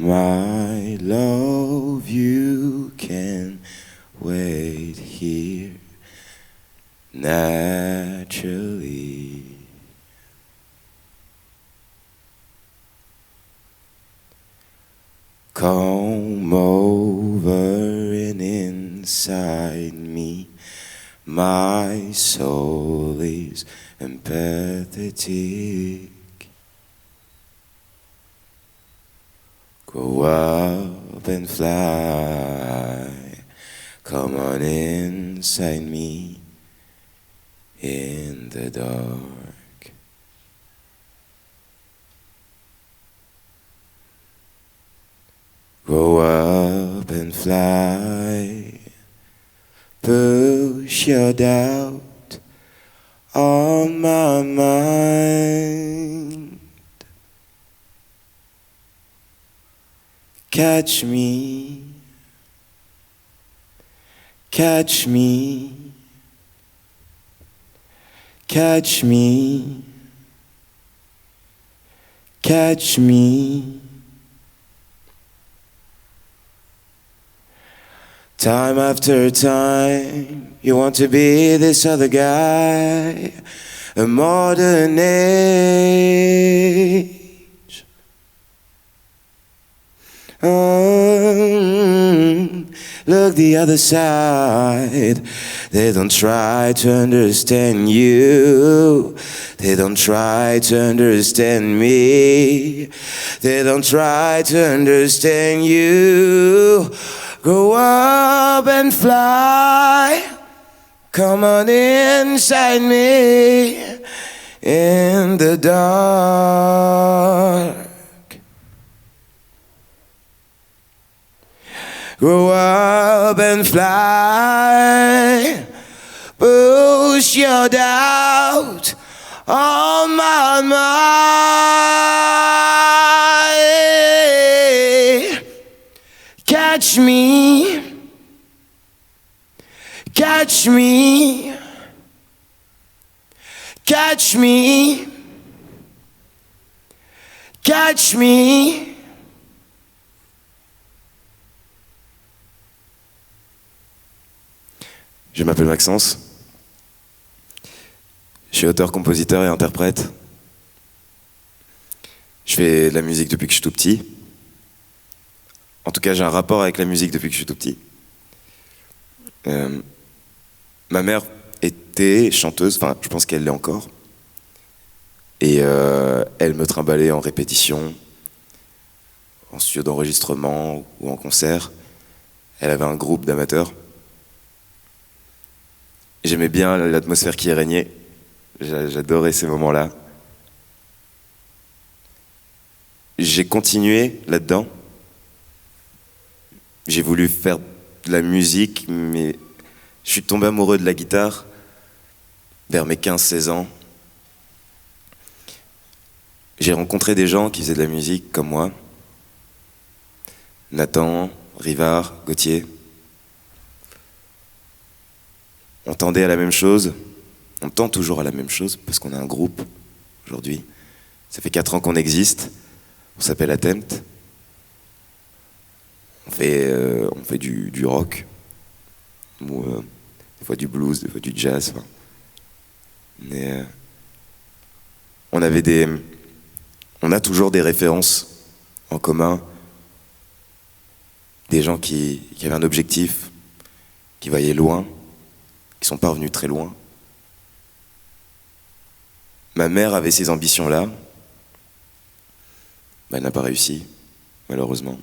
My love, you can wait here naturally. Come over and inside me, my soul is empathetic. Grow up and fly, come on inside me in the dark. Grow up and fly, push your doubt on my mind. Catch me, catch me, catch me, catch me. Time after time, you want to be this other guy, a modern age. Look the other side. They don't try to understand you. They don't try to understand me. They don't try to understand you. Grow up and fly. Come on inside me in the dark. Grow up and fly. Push your doubt on my mind. Catch me, catch me, catch me, catch me. Je m'appelle Maxence. Je suis auteur, compositeur et interprète. Je fais de la musique depuis que je suis tout petit. En tout cas, j'ai un rapport avec la musique depuis que je suis tout petit. Ma mère était chanteuse, enfin, je pense qu'elle l'est encore. Et elle me trimballait en répétition, en studio d'enregistrement ou en concert. Elle avait un groupe d'amateurs. J'aimais bien l'atmosphère qui y régnait. J'adorais ces moments-là. J'ai continué là-dedans. J'ai voulu faire de la musique, mais je suis tombé amoureux de la guitare vers mes 15-16 ans. J'ai rencontré des gens qui faisaient de la musique comme moi. Nathan, Rivard, Gauthier. On tendait à la même chose, on tend toujours à la même chose, parce qu'on a un groupe, aujourd'hui. Ça fait 4 ans qu'on existe, on s'appelle Attempt. On fait du rock, ou des fois du blues, des fois du jazz. Enfin. Mais, on a toujours des références en commun, des gens qui avaient un objectif, qui voyaient loin, qui sont pas revenus très loin. Ma mère avait ces ambitions-là. Elle n'a pas réussi, malheureusement.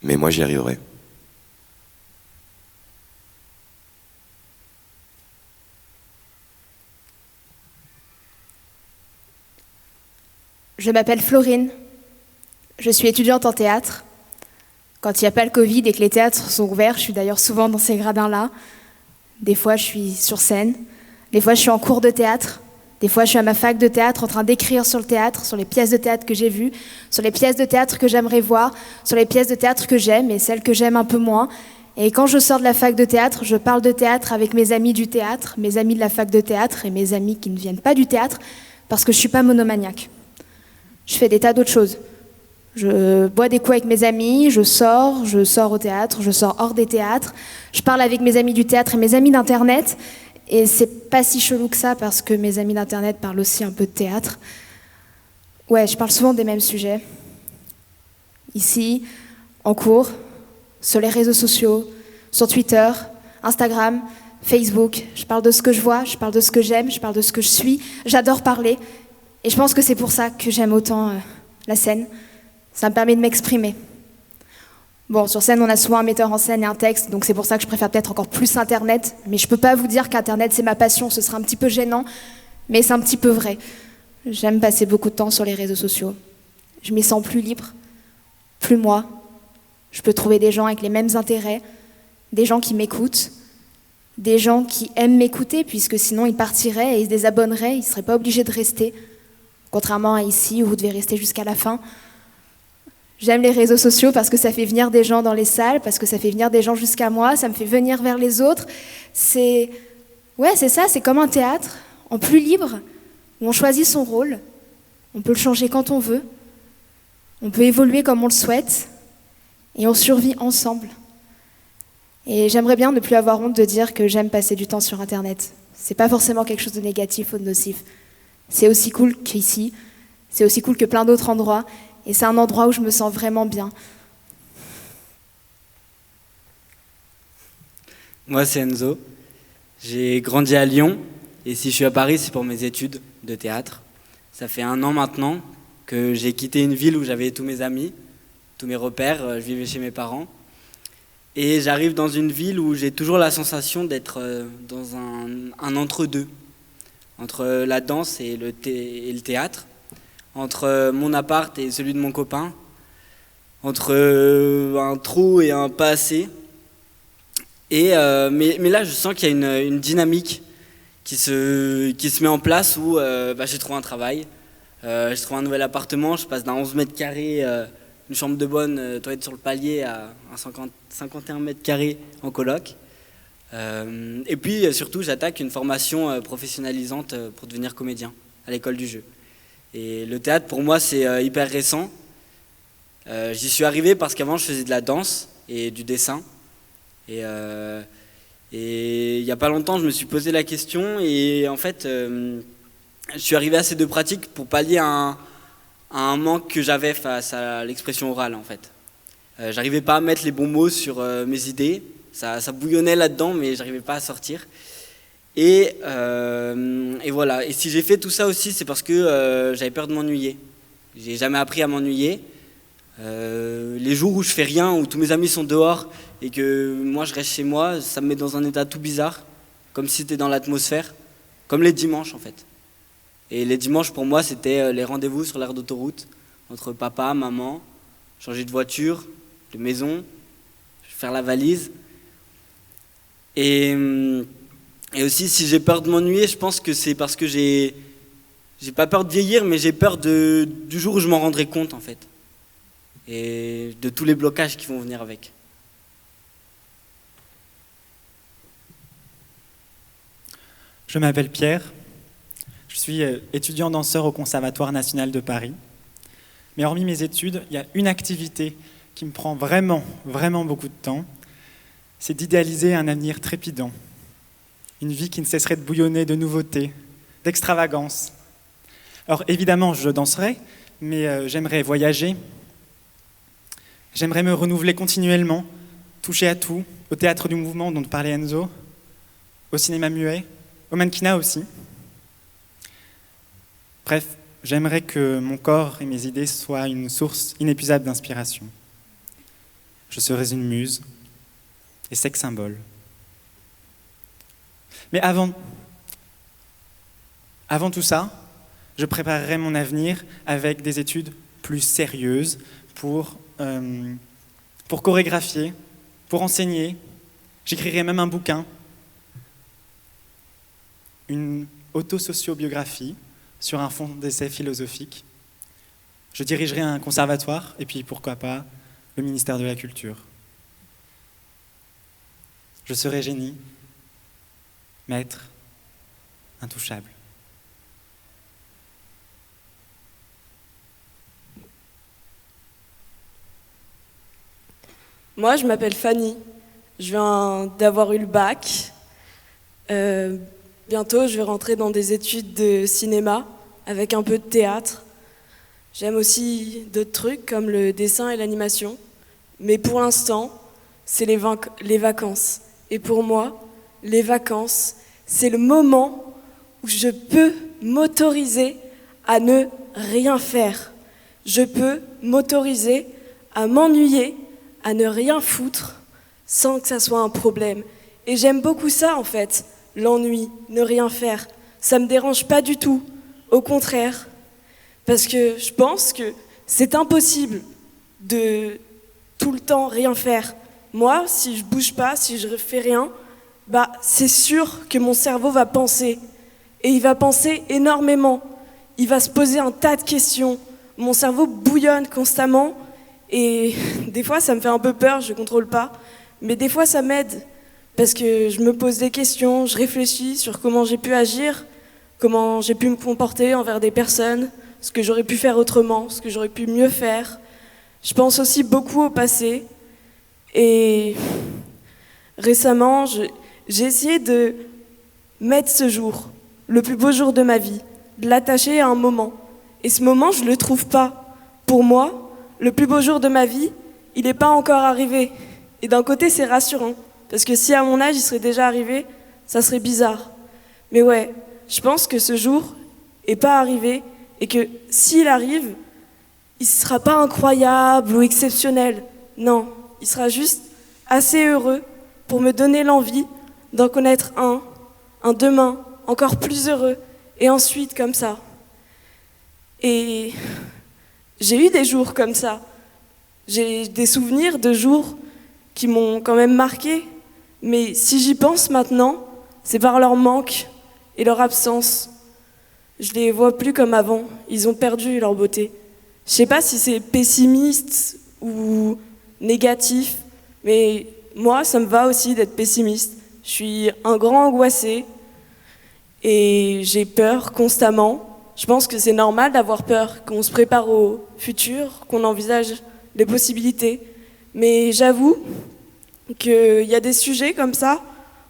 Mais moi, j'y arriverai. Je m'appelle Florine. Je suis étudiante en théâtre. Quand il n'y a pas le Covid et que les théâtres sont ouverts, je suis d'ailleurs souvent dans ces gradins-là. Des fois, je suis sur scène. Des fois, je suis en cours de théâtre. Des fois, je suis à ma fac de théâtre en train d'écrire sur le théâtre, sur les pièces de théâtre que j'ai vues, sur les pièces de théâtre que j'aimerais voir, sur les pièces de théâtre que j'aime et celles que j'aime un peu moins. Et quand je sors de la fac de théâtre, je parle de théâtre avec mes amis du théâtre, mes amis de la fac de théâtre et mes amis qui ne viennent pas du théâtre, parce que je ne suis pas monomaniaque. Je fais des tas d'autres choses. Je bois des coups avec mes amis, je sors au théâtre, je sors hors des théâtres, je parle avec mes amis du théâtre et mes amis d'internet, et c'est pas si chelou que ça parce que mes amis d'internet parlent aussi un peu de théâtre. Ouais, je parle souvent des mêmes sujets. Ici, en cours, sur les réseaux sociaux, sur Twitter, Instagram, Facebook. Je parle de ce que je vois, je parle de ce que j'aime, je parle de ce que je suis. J'adore parler, et je pense que c'est pour ça que j'aime autant la scène. Ça me permet de m'exprimer. Bon, sur scène, on a souvent un metteur en scène et un texte, donc c'est pour ça que je préfère peut-être encore plus Internet. Mais je peux pas vous dire qu'Internet, c'est ma passion, ce serait un petit peu gênant, mais c'est un petit peu vrai. J'aime passer beaucoup de temps sur les réseaux sociaux. Je m'y sens plus libre, plus moi. Je peux trouver des gens avec les mêmes intérêts, des gens qui m'écoutent, des gens qui aiment m'écouter, puisque sinon ils partiraient et ils se désabonneraient, ils ne seraient pas obligés de rester, contrairement à ici où vous devez rester jusqu'à la fin. J'aime les réseaux sociaux parce que ça fait venir des gens dans les salles, parce que ça fait venir des gens jusqu'à moi, ça me fait venir vers les autres. C'est ça, c'est comme un théâtre, en plus libre, où on choisit son rôle, on peut le changer quand on veut, on peut évoluer comme on le souhaite, et on survit ensemble. Et j'aimerais bien ne plus avoir honte de dire que j'aime passer du temps sur Internet. C'est pas forcément quelque chose de négatif ou de nocif. C'est aussi cool qu'ici, c'est aussi cool que plein d'autres endroits, et c'est un endroit où je me sens vraiment bien. Moi, c'est Enzo. J'ai grandi à Lyon, et si je suis à Paris, c'est pour mes études de théâtre. Ça fait 1 an maintenant que j'ai quitté une ville où j'avais tous mes amis, tous mes repères, je vivais chez mes parents. Et j'arrive dans une ville où j'ai toujours la sensation d'être dans un entre-deux, entre la danse et le théâtre, entre mon appart et celui de mon copain, entre un trop et un pas assez. Mais là, je sens qu'il y a une dynamique qui se met en place où j'ai trouvé un travail, je trouve un nouvel appartement, je passe d'un 11 mètres carrés, une chambre de bonne, toilette sur le palier, à un 51 mètres carrés en coloc. Et puis surtout, j'attaque une formation professionnalisante pour devenir comédien à l'école du jeu. Et le théâtre, pour moi, c'est hyper récent. J'y suis arrivé parce qu'avant, je faisais de la danse et du dessin. Et il n'y a pas longtemps, je me suis posé la question. Et en fait, je suis arrivé à ces deux pratiques pour pallier à un manque que j'avais face à l'expression orale, en fait. J'arrivais pas à mettre les bons mots sur mes idées. Ça bouillonnait là-dedans, mais j'arrivais pas à sortir. Et voilà. Et si j'ai fait tout ça aussi, c'est parce que j'avais peur de m'ennuyer. J'ai jamais appris à m'ennuyer. Les jours où je fais rien, où tous mes amis sont dehors et que moi je reste chez moi, ça me met dans un état tout bizarre, comme si c'était dans l'atmosphère, comme les dimanches en fait. Et les dimanches pour moi c'était les rendez-vous sur l'aire d'autoroute entre papa, maman, changer de voiture, de maison, faire la valise. Et aussi, si j'ai peur de m'ennuyer, je pense que c'est parce que j'ai pas peur de vieillir, mais j'ai peur du jour où je m'en rendrai compte, en fait. Et de tous les blocages qui vont venir avec. Je m'appelle Pierre. Je suis étudiant danseur au Conservatoire national de Paris. Mais hormis mes études, il y a une activité qui me prend vraiment, vraiment beaucoup de temps. C'est d'idéaliser un avenir trépidant. Une vie qui ne cesserait de bouillonner de nouveautés, d'extravagance. Alors évidemment, je danserai, mais j'aimerais voyager. J'aimerais me renouveler continuellement, toucher à tout, au théâtre du mouvement dont parlait Enzo, au cinéma muet, au mannequinat aussi. Bref, j'aimerais que mon corps et mes idées soient une source inépuisable d'inspiration. Je serais une muse et sex symbole. Mais avant tout ça, je préparerai mon avenir avec des études plus sérieuses pour chorégraphier, pour enseigner. J'écrirai même un bouquin, une autosociobiographie sur un fond d'essai philosophique. Je dirigerai un conservatoire et puis pourquoi pas le ministère de la Culture. Je serai génie, maître, intouchable. Moi, je m'appelle Fanny. Je viens d'avoir eu le bac. Bientôt, je vais rentrer dans des études de cinéma avec un peu de théâtre. J'aime aussi d'autres trucs comme le dessin et l'animation. Mais pour l'instant, c'est les vacances. Et pour moi, les vacances, c'est le moment où je peux m'autoriser à ne rien faire. Je peux m'autoriser à m'ennuyer, à ne rien foutre, sans que ça soit un problème. Et j'aime beaucoup ça, en fait, l'ennui, ne rien faire. Ça me dérange pas du tout, au contraire. Parce que je pense que c'est impossible de tout le temps rien faire. Moi, si je bouge pas, si je fais rien, c'est sûr que mon cerveau va penser. Et il va penser énormément. Il va se poser un tas de questions. Mon cerveau bouillonne constamment. Et des fois, ça me fait un peu peur, je ne contrôle pas. Mais des fois, ça m'aide. Parce que je me pose des questions, je réfléchis sur comment j'ai pu agir, comment j'ai pu me comporter envers des personnes, ce que j'aurais pu faire autrement, ce que j'aurais pu mieux faire. Je pense aussi beaucoup au passé. Et récemment, j'ai essayé de mettre ce jour, le plus beau jour de ma vie, de l'attacher à un moment. Et ce moment, je ne le trouve pas. Pour moi, le plus beau jour de ma vie, il n'est pas encore arrivé. Et d'un côté, c'est rassurant. Parce que si à mon âge, il serait déjà arrivé, ça serait bizarre. Mais ouais, je pense que ce jour n'est pas arrivé et que s'il arrive, il ne sera pas incroyable ou exceptionnel. Non, il sera juste assez heureux pour me donner l'envie d'en connaître un demain encore plus heureux, et ensuite comme ça. Et j'ai eu des jours comme ça. J'ai des souvenirs de jours qui m'ont quand même marqué, mais si j'y pense maintenant, c'est par leur manque et leur absence. Je les vois plus comme avant, ils ont perdu leur beauté. Je sais pas si c'est pessimiste ou négatif, mais moi, ça me va aussi d'être pessimiste. Je suis un grand angoissé et j'ai peur constamment. Je pense que c'est normal d'avoir peur, qu'on se prépare au futur, qu'on envisage les possibilités. Mais j'avoue qu'il y a des sujets comme ça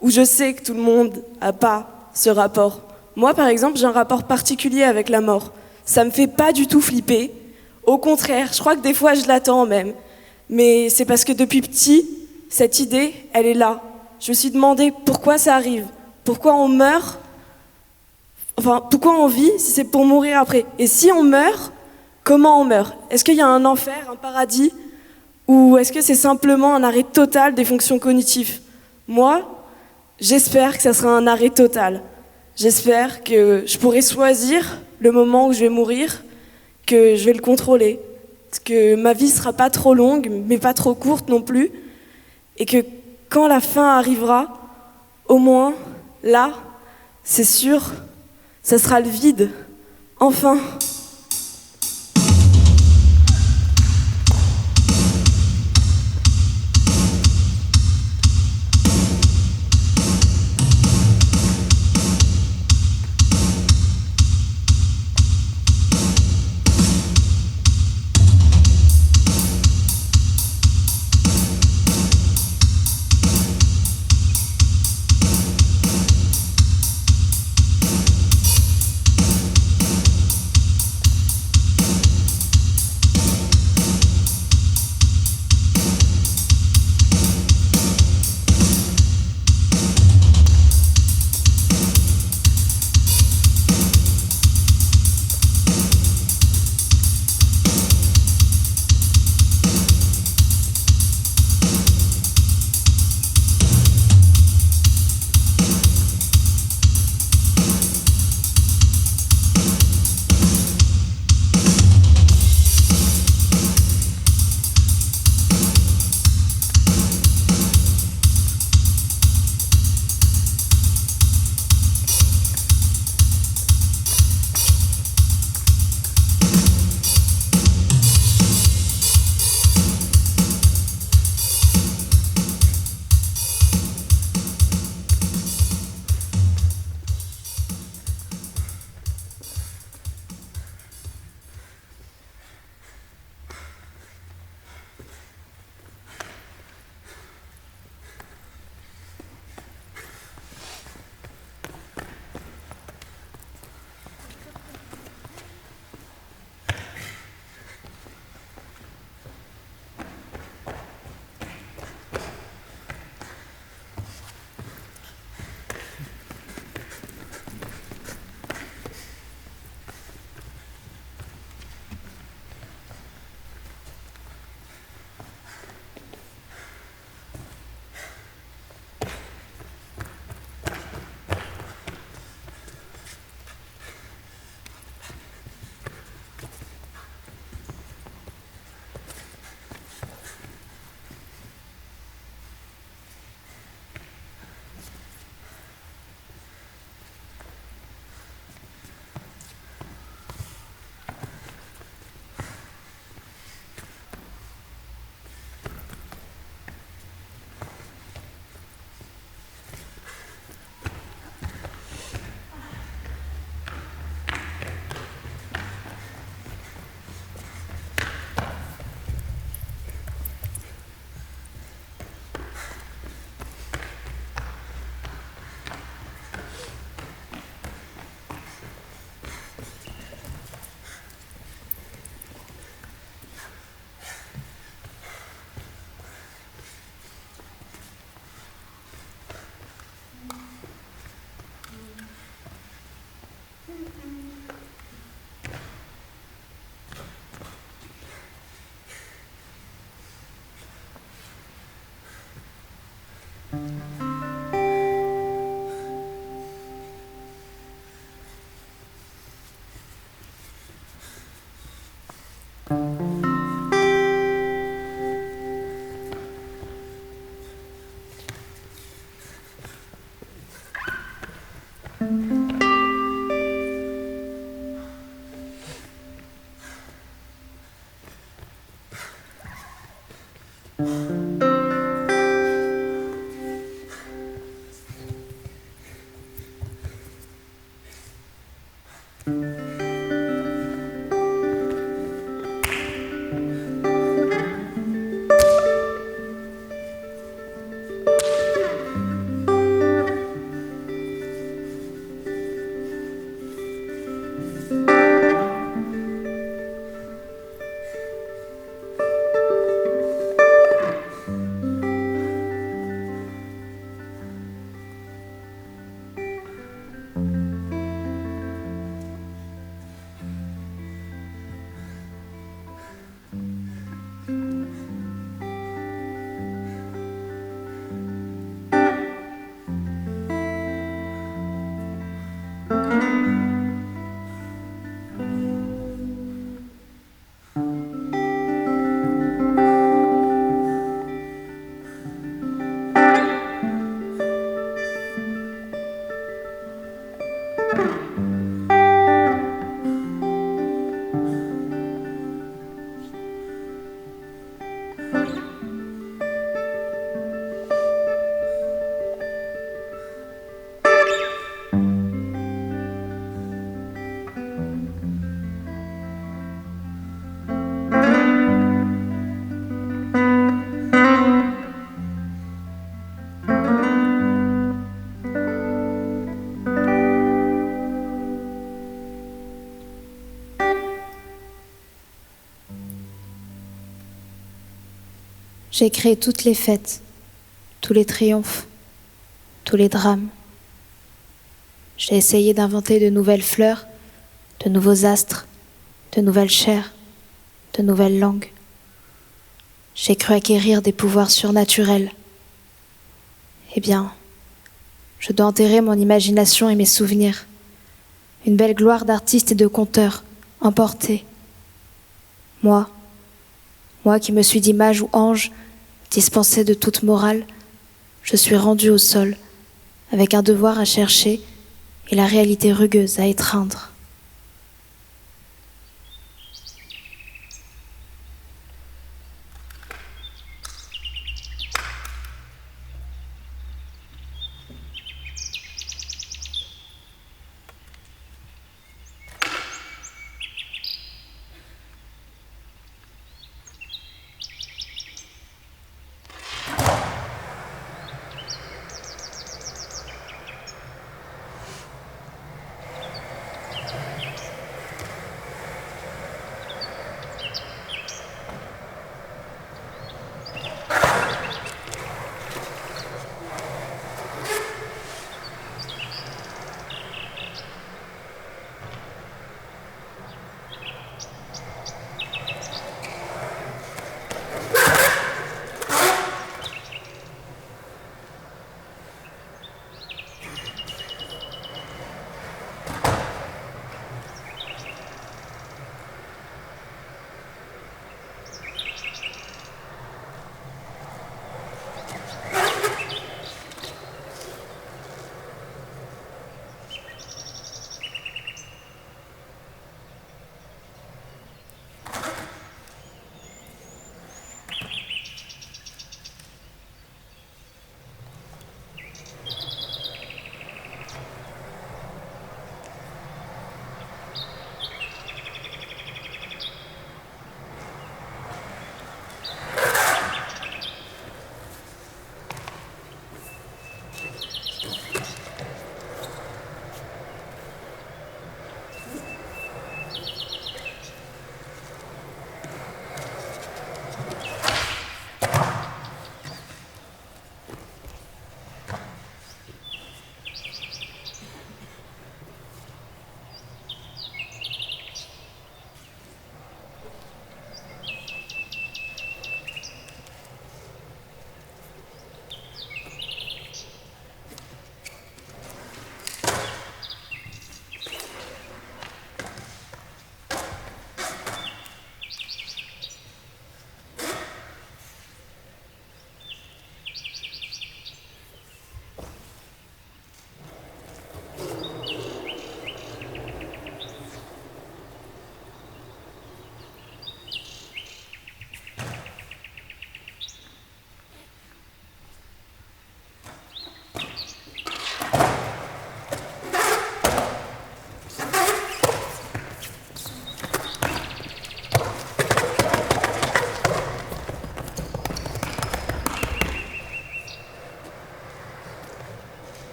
où je sais que tout le monde n'a pas ce rapport. Moi, par exemple, j'ai un rapport particulier avec la mort. Ça me fait pas du tout flipper. Au contraire, je crois que des fois, je l'attends même. Mais c'est parce que depuis petit, cette idée, elle est là. Je me suis demandé pourquoi ça arrive, pourquoi on meurt, enfin, pourquoi on vit si c'est pour mourir après. Et si on meurt, comment on meurt? Est-ce qu'il y a un enfer, un paradis, ou est-ce que c'est simplement un arrêt total des fonctions cognitives? Moi, j'espère que ça sera un arrêt total. J'espère que je pourrai choisir le moment où je vais mourir, que je vais le contrôler, que ma vie ne sera pas trop longue, mais pas trop courte non plus, et que quand la fin arrivera, au moins, là, c'est sûr, ça sera le vide. Enfin. J'ai créé toutes les fêtes, tous les triomphes, tous les drames. J'ai essayé d'inventer de nouvelles fleurs, de nouveaux astres, de nouvelles chairs, de nouvelles langues. J'ai cru acquérir des pouvoirs surnaturels. Eh bien, je dois enterrer mon imagination et mes souvenirs. Une belle gloire d'artiste et de conteur, emportée. Moi qui me suis dit mage ou ange, dispensé de toute morale, je suis rendu au sol, avec un devoir à chercher et la réalité rugueuse à étreindre.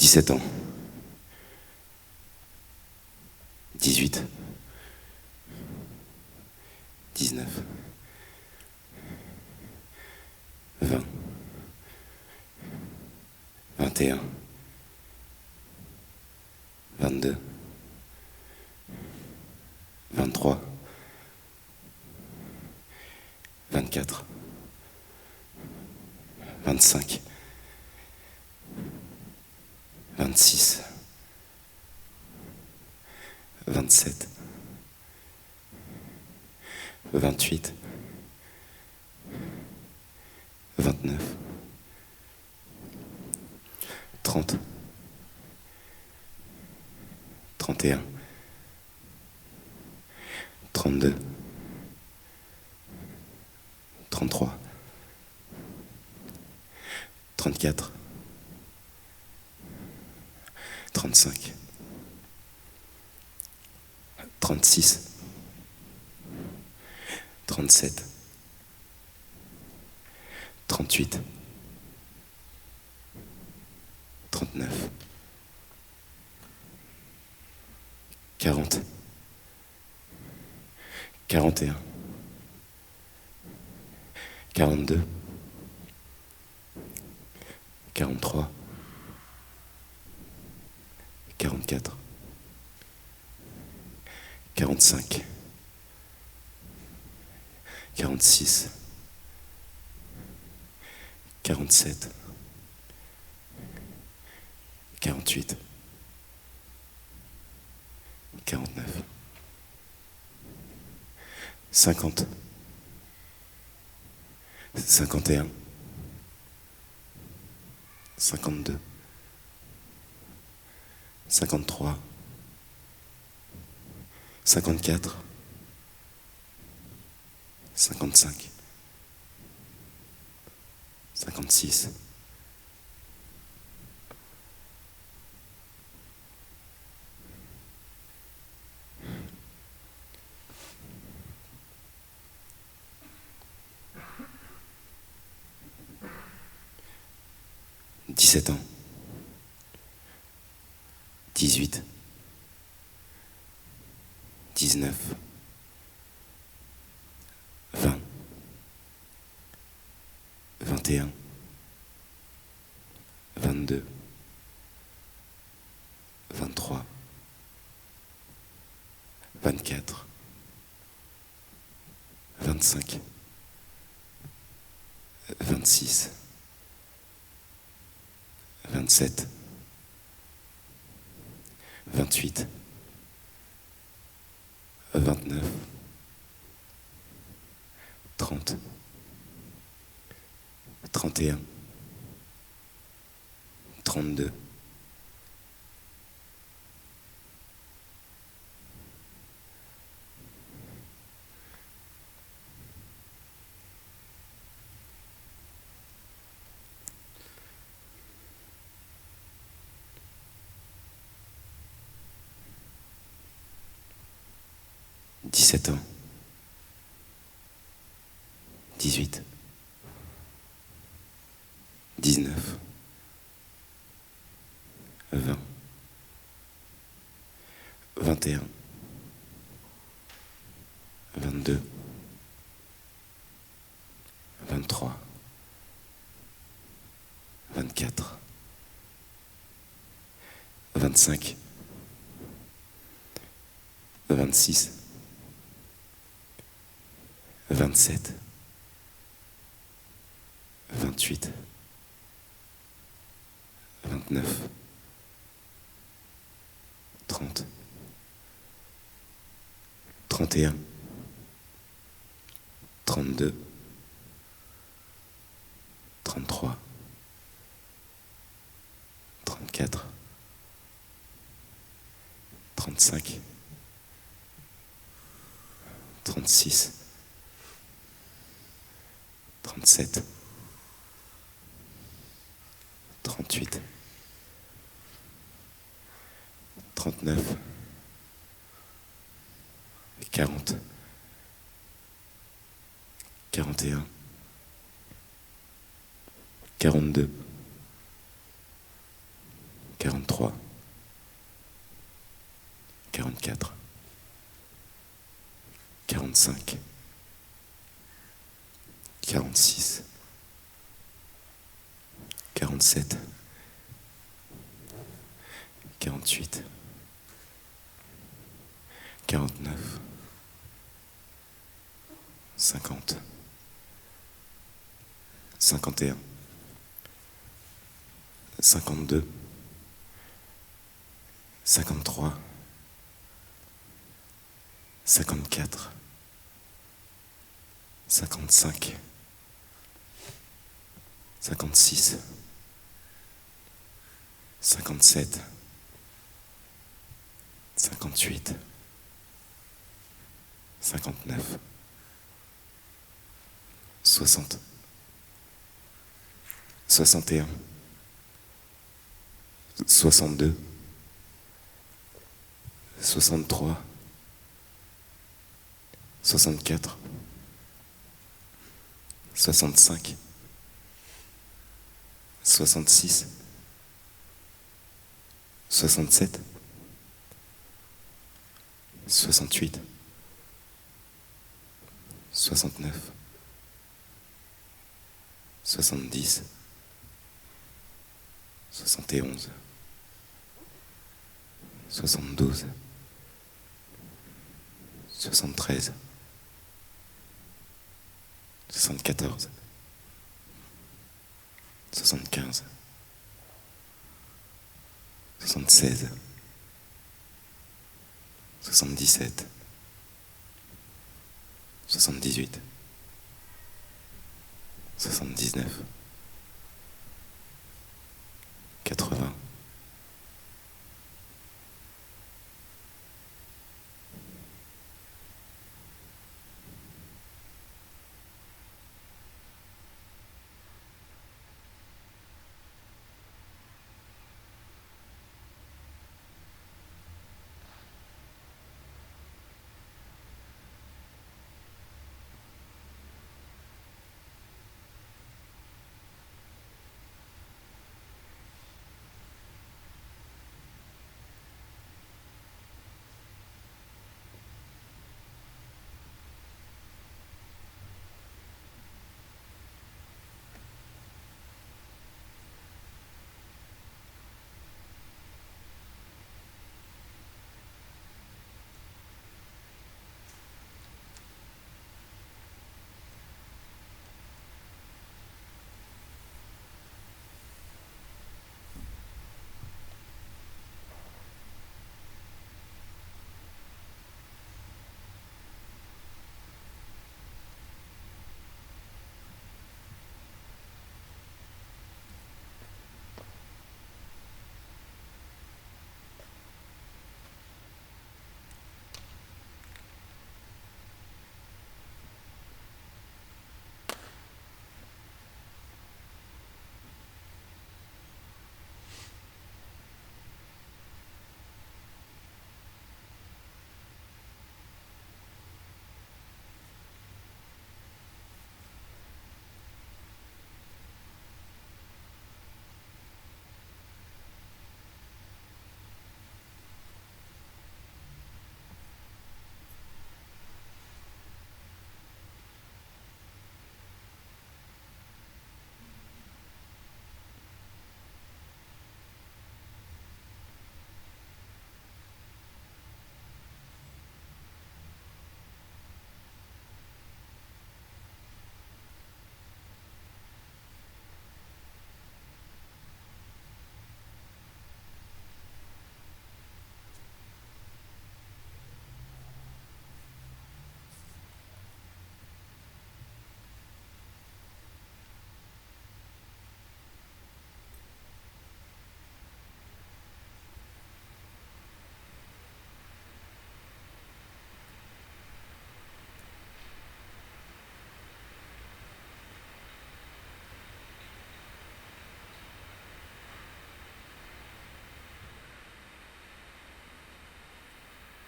17 ans. 18. 19. 20. 21. 22. 23. 24. 25. 26. 27. 28. 29. 30. 31. 32. 33. 34, 35, 36, 37, 38, 39, 40, 41, 42, 43, 44, 45, 46, 47, 48, 49, 50, 51, 52, 53, 54, 55, 56, 17 ans, 18, 19, 20, 21, 22, 23, 24, 25, 26, 27, 28, 29, 30, 31, 32, 17 ans, 18, 19, 20, 21, 22, 23, 24, 25, 26, 27, 28, 29, 30, 31, 32, 33, 34, 35, 36, 37, 38, 39, 40, 41, 42, 43, 44, 45, 46, 47, 48, 49, 50, 51, 52, 53, 54, 55, 56, 57, 58, 59, 60, 61, 62, 63, 64, 65, 66, 67, 68, 69, 70, 71, 72, 73, 74, 75, 76, 77, 78, 79, 80,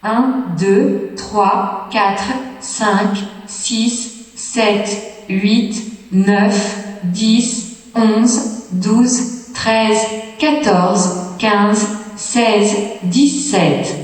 1, 2, 3, 4, 5, 6, 7, 8, 9, 10, 11, 12, 13, 14, 15, 16, 17.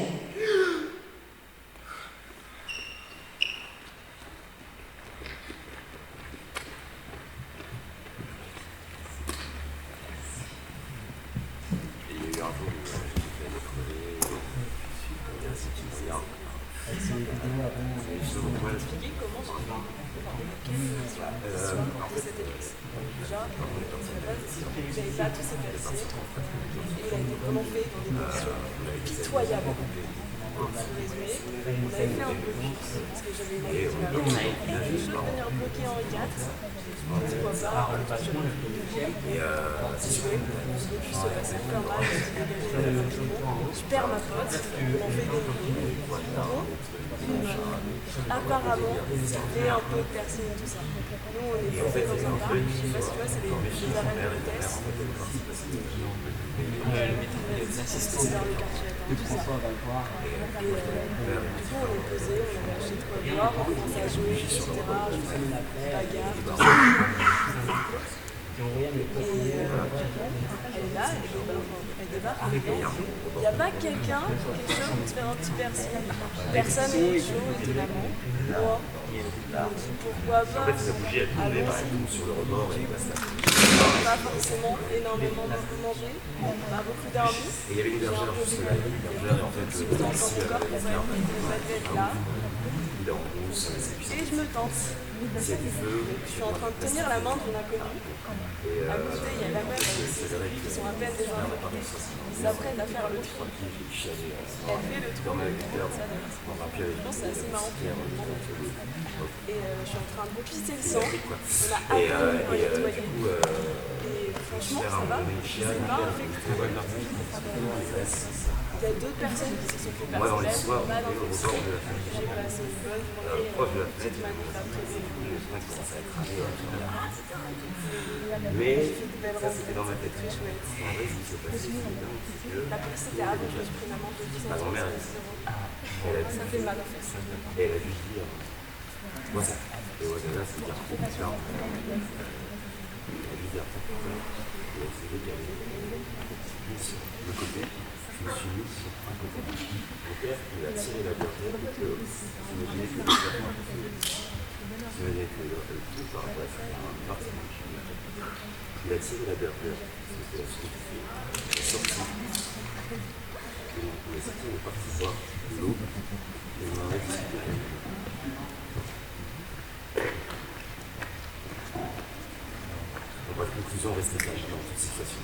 résumé, on avait fait un blocus, parce que j'avais une amie qui m'avait dit je suis chaud de venir bloquer Henri IV. Pourquoi pas, si je voulais, le blocus se passe super mal, je perds ma pote, on en fait des milliers. Apparemment, ça fait un peu de piercing et tout ça. Nous, on est posé dans un parc, je sais pas si tu vois, c'est les arènes de vitesse. C'est dans le quartier, tout ça. Et du coup, on est posé, on avait acheté de quoi boire, on commence à jouer, etc. Je fais une bagarre, tout ça. Et elle est là, elle débarque. Il n'y a pas quelqu'un qui est chaud pour se faire un petit piercing. Personne n'est chaud, étonnamment. Moi, pourquoi pas? Allons-y. Pas forcément énormément manger, pas beaucoup dormi. Et il y avait une bergère juste là. En fait, Je me tente encore, il va être là. Et je me tente. Je suis en train de tenir la main d'une inconnue. À côté, il y a la meuf avec ses amis qui sont à peine déjà infectés. Ils s'apprêtent à faire le tour. Elle fait le tour de ça. Je pense que c'est assez marrant. Et je suis en train de pisser le sang. On a à peine nettoyé. Et franchement, ça va. C'est pas infecté. Il y a d'autres personnes qui se sont fait passer mal d'infection. J'ai passé une bonne journée. Toute ma nuit après-midi. Mais ça c'était dans ma tête. Très chouette. En vrai, ce qui s'est passé, c'est dingue, c'est que La police était avant que je pris l'amende de 10 ma ans. grand-mère, Ça fait mal en fait. elle a dû se dire moi ça. Et Ouattara, c'est dire trop plus tard. Elle a dû dire trop plus tard. Et elle s'est dit qu'elle avait sur le côté. Je me suis mis sur un côté. Mon père, il a tiré la bergère pour que imaginez que le plafond a fait. Imaginez que le tout par rapport à ça, un parti. Il a tiré la bergère, c'était la suite, il est sorti. Et donc, on est sorti, on est parti boire de l'eau, et on en a discuté. Donc, la conclusion reste sage dans toute situation.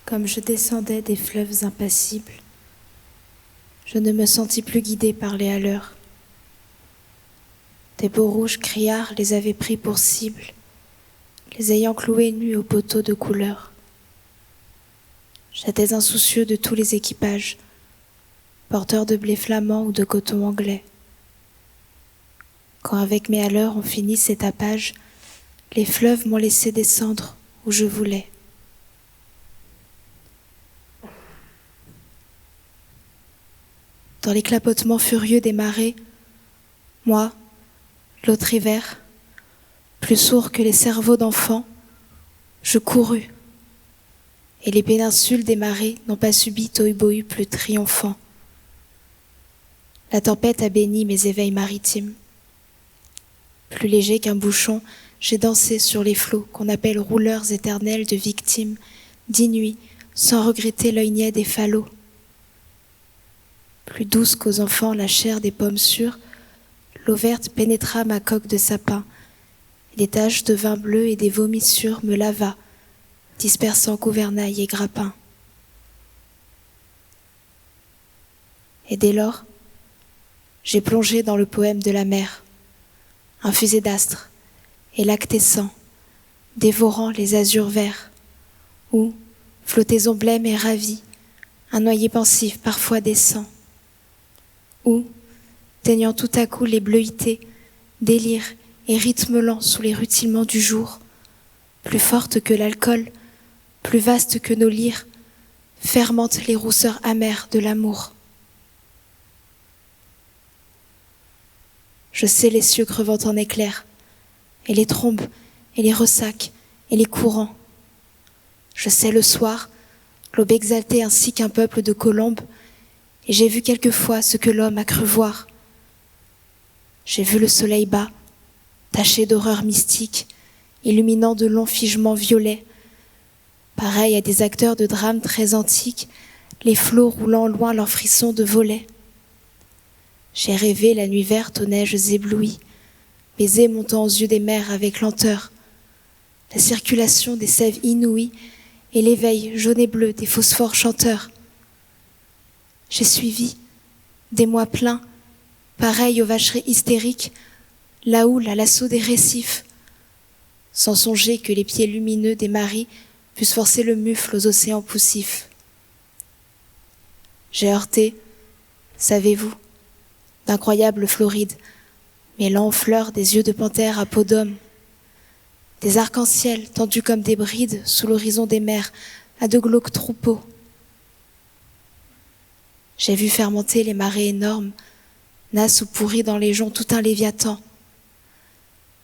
Comme je descendais des fleuves impassibles, je ne me sentis plus guidée par les haleurs. Des beaux rouges criards les avaient pris pour cible, les ayant cloués nus aux poteaux de couleur. J'étais insoucieux de tous les équipages, porteurs de blé flamand ou de coton anglais. Quand avec mes haleurs on finit ces tapages, les fleuves m'ont laissé descendre où je voulais. Dans les clapotements furieux des marées, moi, l'autre hiver, plus sourd que les cerveaux d'enfants, je courus. Et les péninsules des marées n'ont pas subi tohu-bohu plus triomphant. La tempête a béni mes éveils maritimes. Plus léger qu'un bouchon, j'ai dansé sur les flots qu'on appelle rouleurs éternels de victimes, d'inuits, sans regretter l'œil niais des falots. Plus douce qu'aux enfants la chair des pommes sûres, l'eau verte pénétra ma coque de sapin, et des taches de vin bleu et des vomissures me lava, dispersant gouvernail et grappin. Et dès lors, j'ai plongé dans le poème de la mer, infusé d'astres et lactescent, dévorant les azurs verts, où, flottaison blême et ravie, un noyer pensif parfois descend, où, teignant tout à coup les bleuités, délire et rythme lent sous les rutilements du jour, plus forte que l'alcool, plus vaste que nos lyres, fermentent les rousseurs amères de l'amour. Je sais les cieux crevant en éclairs, et les trombes, et les ressacs, et les courants. Je sais le soir, l'aube exaltée ainsi qu'un peuple de colombes, et j'ai vu quelquefois ce que l'homme a cru voir. J'ai vu le soleil bas, taché d'horreurs mystiques, illuminant de longs figements violets. Pareil à des acteurs de drames très antiques, les flots roulant loin leurs frissons de volets. J'ai rêvé la nuit verte aux neiges éblouies, baisers montant aux yeux des mers avec lenteur, la circulation des sèves inouïes et l'éveil jaune et bleu des phosphores chanteurs. J'ai suivi, des mois pleins, pareils aux vacheries hystériques, la houle à l'assaut des récifs, sans songer que les pieds lumineux des maris puissent forcer le mufle aux océans poussifs. J'ai heurté, savez-vous, d'incroyables florides, mêlant aux fleurs des yeux de panthère à peau d'homme, des arcs-en-ciel tendus comme des brides sous l'horizon des mers à de glauques troupeaux. J'ai vu fermenter les marées énormes, nasses ou pourries dans les joncs tout un léviathan,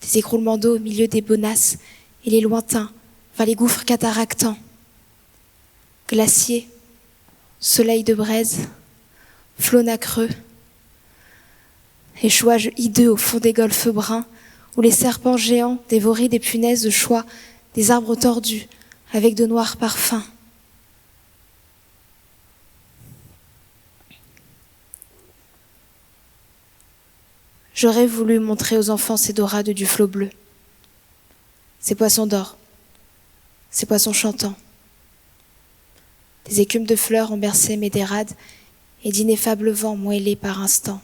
des écroulements d'eau au milieu des bonasses et les lointains vers les gouffres cataractants. Glaciers, soleil de braise, flots nacreux, échouages hideux au fond des golfes bruns, où les serpents géants dévoraient des punaises de choix, des arbres tordus, avec de noirs parfums. J'aurais voulu montrer aux enfants ces dorades du flot bleu, ces poissons d'or, ces poissons chantants. Des écumes de fleurs ont bercé mes dérades et d'ineffables vents m'ont ailé par instants.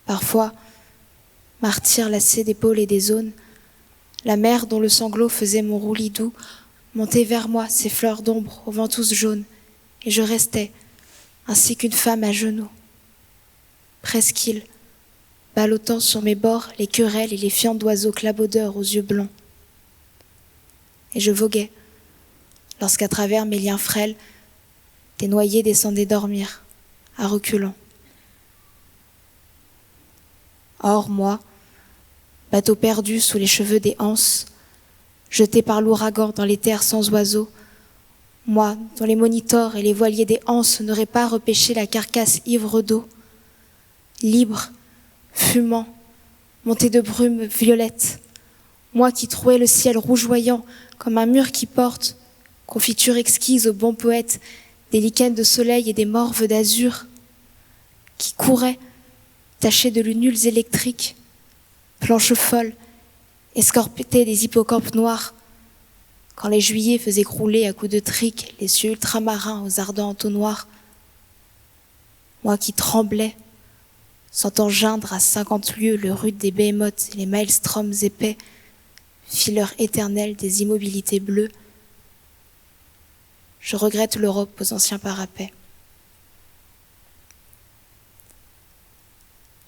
Parfois, martyr lassé d'épaules et des aunes, la mer dont le sanglot faisait mon roulis doux montait vers moi ses fleurs d'ombre aux ventouses jaunes, et je restais, ainsi qu'une femme à genoux. Presqu'île, ballottant sur mes bords les querelles et les fientes d'oiseaux clabaudeurs aux yeux blonds. Et je voguais, lorsqu'à travers mes liens frêles, des noyés descendaient dormir, à reculons. Or, moi, bateau perdu sous les cheveux des anses, jeté par l'ouragan dans les terres sans oiseaux, moi, dont les monitors et les voiliers des anses n'auraient pas repêché la carcasse ivre d'eau, libre, fumant, monté de brume violette, moi qui trouais le ciel rougeoyant comme un mur qui porte, confiture exquise aux bons poètes, des lichens de soleil et des morves d'azur, qui courait, taché de lunules électriques, planches folles, escorpetées des hippocampes noirs, quand les juillets faisaient crouler à coups de trique les cieux ultramarins aux ardents entonnoirs. Moi qui tremblais, sentant geindre à 50 lieues le rude des behemoths et les maelstroms épais, fileurs éternels des immobilités bleues, je regrette l'Europe aux anciens parapets.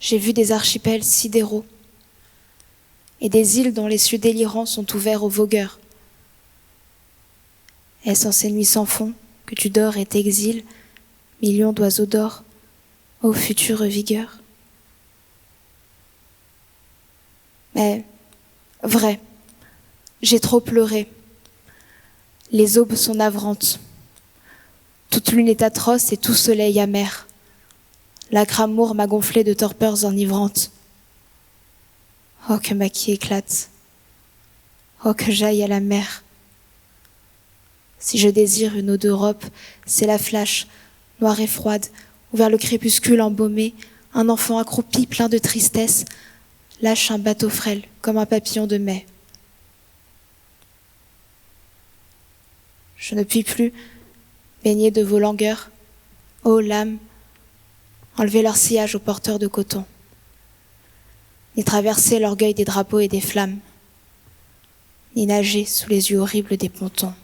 J'ai vu des archipels sidéraux et des îles dont les cieux délirants sont ouverts aux vogueurs. Est-ce en ces nuits sans fond que tu dors et t'exiles, millions d'oiseaux d'or, ô future vigueur? Mais, vrai, j'ai trop pleuré. Les aubes sont navrantes. Toute lune est atroce et tout soleil amer. L'âcre amour m'a gonflé de torpeurs enivrantes. Oh, que ma quille éclate. Oh, que j'aille à la mer. Si je désire une eau d'Europe, c'est la flash, noire et froide, où vers le crépuscule embaumé, un enfant accroupi plein de tristesse lâche un bateau frêle comme un papillon de mai. Je ne puis plus, baigner de vos langueurs, ô lames, enlever leur sillage aux porteurs de coton, ni traverser l'orgueil des drapeaux et des flammes, ni nager sous les yeux horribles des pontons.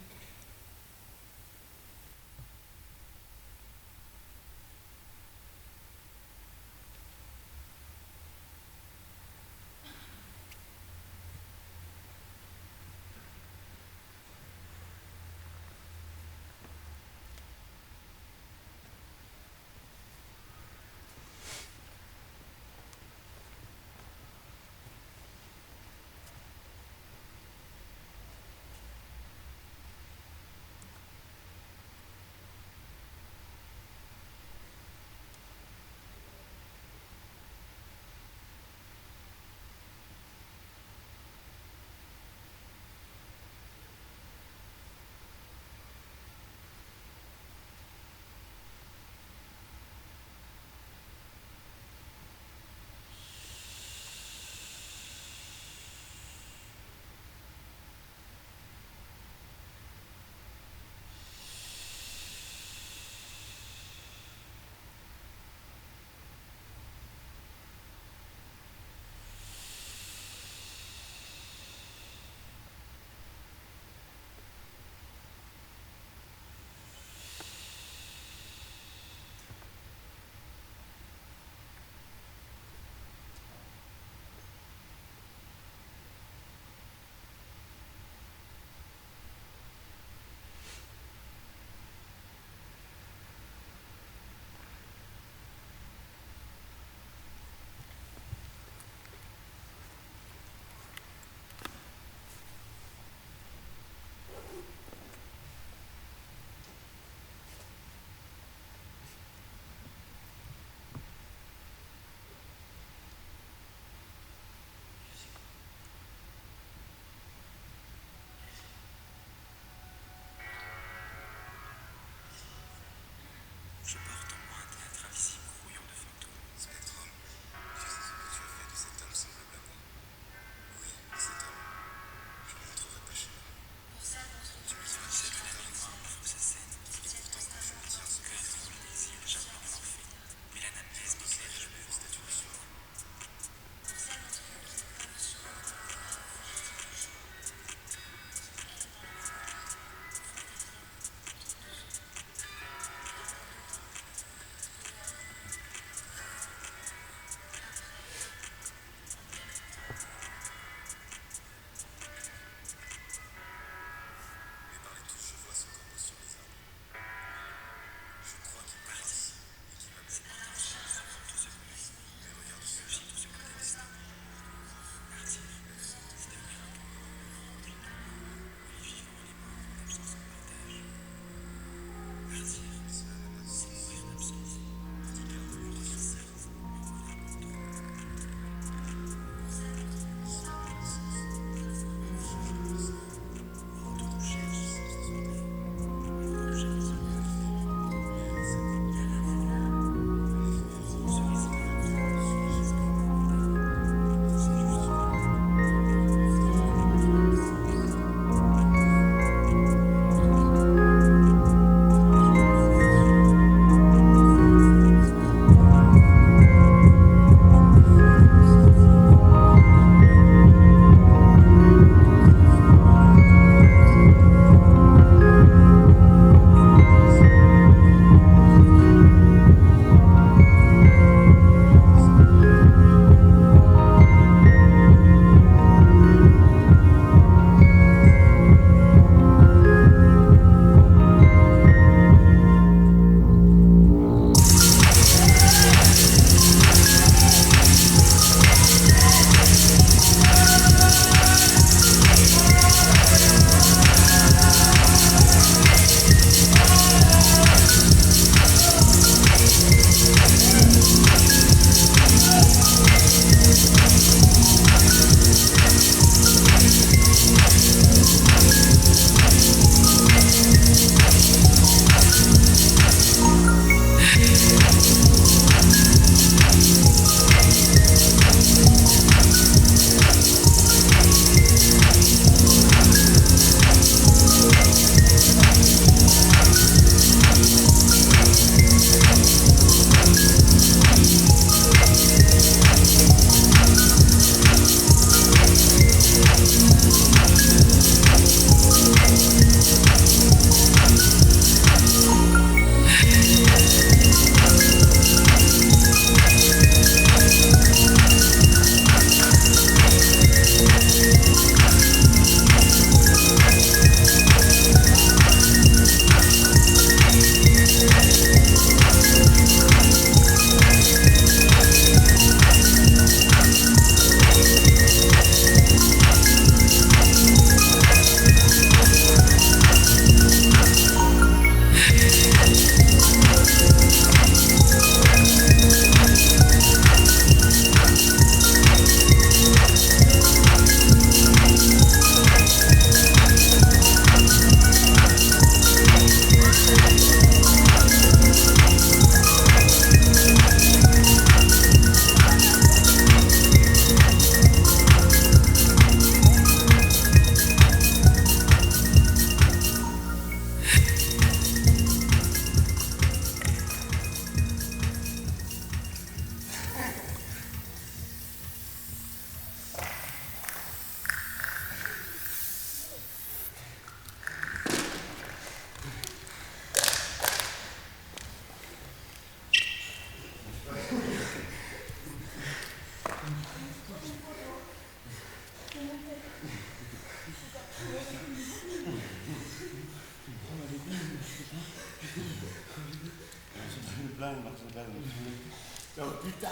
Putain.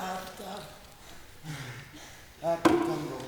Ah putain, bon.